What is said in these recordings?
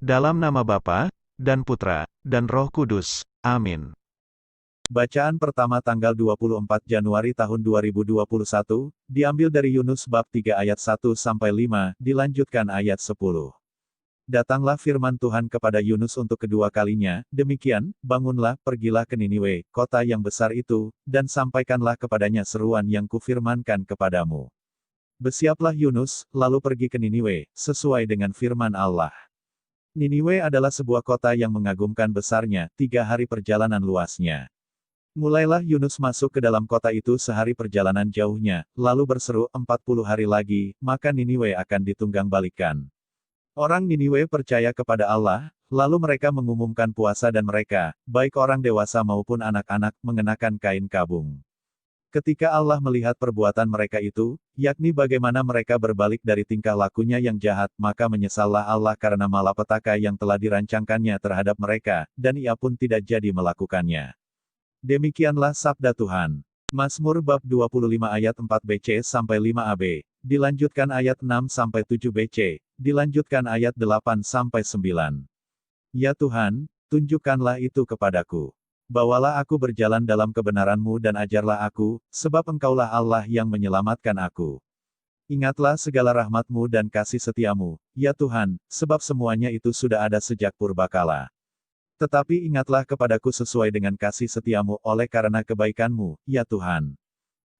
Dalam nama Bapa, dan Putra, dan Roh Kudus. Amin. Bacaan pertama tanggal 24 Januari tahun 2021, diambil dari Yunus bab 3 ayat 1-5, dilanjutkan ayat 10. Datanglah firman Tuhan kepada Yunus untuk kedua kalinya, demikian, bangunlah, pergilah ke Niniwe, kota yang besar itu, dan sampaikanlah kepadanya seruan yang kufirmankan kepadamu. Bersiaplah Yunus, lalu pergi ke Niniwe, sesuai dengan firman Allah. Niniwe adalah sebuah kota yang mengagumkan besarnya, 3 hari perjalanan luasnya. Mulailah Yunus masuk ke dalam kota itu sehari perjalanan jauhnya, lalu berseru 40 hari lagi, maka Niniwe akan ditunggang-balikan. Orang Niniwe percaya kepada Allah, lalu mereka mengumumkan puasa dan mereka, baik orang dewasa maupun anak-anak, mengenakan kain kabung. Ketika Allah melihat perbuatan mereka itu, yakni bagaimana mereka berbalik dari tingkah lakunya yang jahat, maka menyesallah Allah karena malapetaka yang telah dirancangkannya terhadap mereka, dan ia pun tidak jadi melakukannya. Demikianlah sabda Tuhan. Mazmur bab 25 ayat 4bc-5ab, dilanjutkan ayat 6-7bc, dilanjutkan ayat 8-9. Ya Tuhan, tunjukkanlah itu kepadaku. Bawalah aku berjalan dalam kebenaran-Mu dan ajarlah aku, sebab Engkaulah Allah yang menyelamatkan aku. Ingatlah segala rahmat-Mu dan kasih setia-Mu, ya Tuhan, sebab semuanya itu sudah ada sejak purbakala. Tetapi ingatlah kepadaku sesuai dengan kasih setia-Mu oleh karena kebaikan-Mu, ya Tuhan.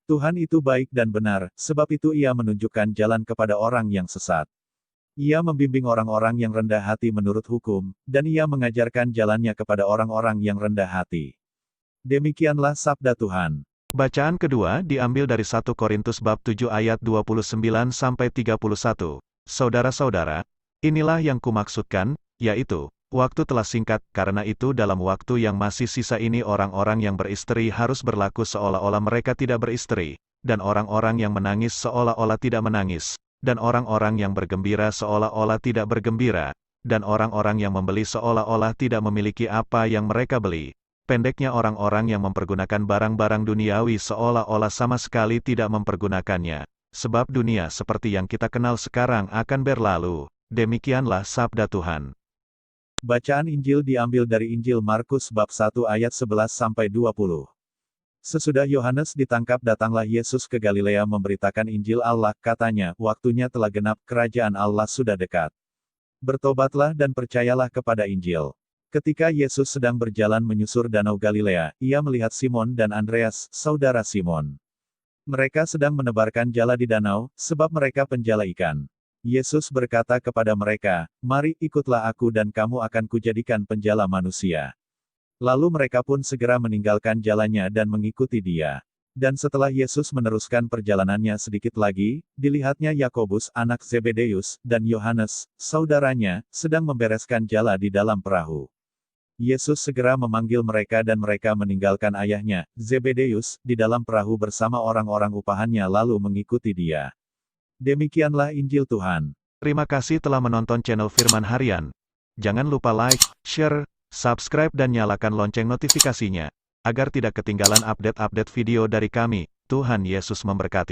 Tuhan itu baik dan benar, sebab itu Ia menunjukkan jalan kepada orang yang sesat. Ia membimbing orang-orang yang rendah hati menurut hukum, dan Ia mengajarkan jalannya kepada orang-orang yang rendah hati. Demikianlah sabda Tuhan. Bacaan kedua diambil dari 1 Korintus bab 7 ayat 29-31. Saudara-saudara, inilah yang kumaksudkan, yaitu, waktu telah singkat, karena itu dalam waktu yang masih sisa ini orang-orang yang beristri harus berlaku seolah-olah mereka tidak beristri, dan orang-orang yang menangis seolah-olah tidak menangis, dan orang-orang yang bergembira seolah-olah tidak bergembira, dan orang-orang yang membeli seolah-olah tidak memiliki apa yang mereka beli. Pendeknya orang-orang yang mempergunakan barang-barang duniawi seolah-olah sama sekali tidak mempergunakannya, sebab dunia seperti yang kita kenal sekarang akan berlalu. Demikianlah sabda Tuhan. Bacaan Injil diambil dari Injil Markus bab 1 ayat 11-20. Sesudah Yohanes ditangkap datanglah Yesus ke Galilea memberitakan Injil Allah, katanya, waktunya telah genap, kerajaan Allah sudah dekat. Bertobatlah dan percayalah kepada Injil. Ketika Yesus sedang berjalan menyusur danau Galilea, ia melihat Simon dan Andreas, saudara Simon. Mereka sedang menebarkan jala di danau, sebab mereka penjala ikan. Yesus berkata kepada mereka, "Mari, ikutlah aku dan kamu akan kujadikan penjala manusia." Lalu mereka pun segera meninggalkan jalannya dan mengikuti Dia. Dan setelah Yesus meneruskan perjalanannya sedikit lagi, dilihatnya Yakobus, anak Zebedeus, dan Yohanes, saudaranya, sedang membereskan jala di dalam perahu. Yesus segera memanggil mereka dan mereka meninggalkan ayahnya, Zebedeus, di dalam perahu bersama orang-orang upahannya lalu mengikuti Dia. Demikianlah Injil Tuhan. Terima kasih telah menonton channel Firman Harian. Jangan lupa like, share, subscribe dan nyalakan lonceng notifikasinya, agar tidak ketinggalan update-update video dari kami. Tuhan Yesus memberkati.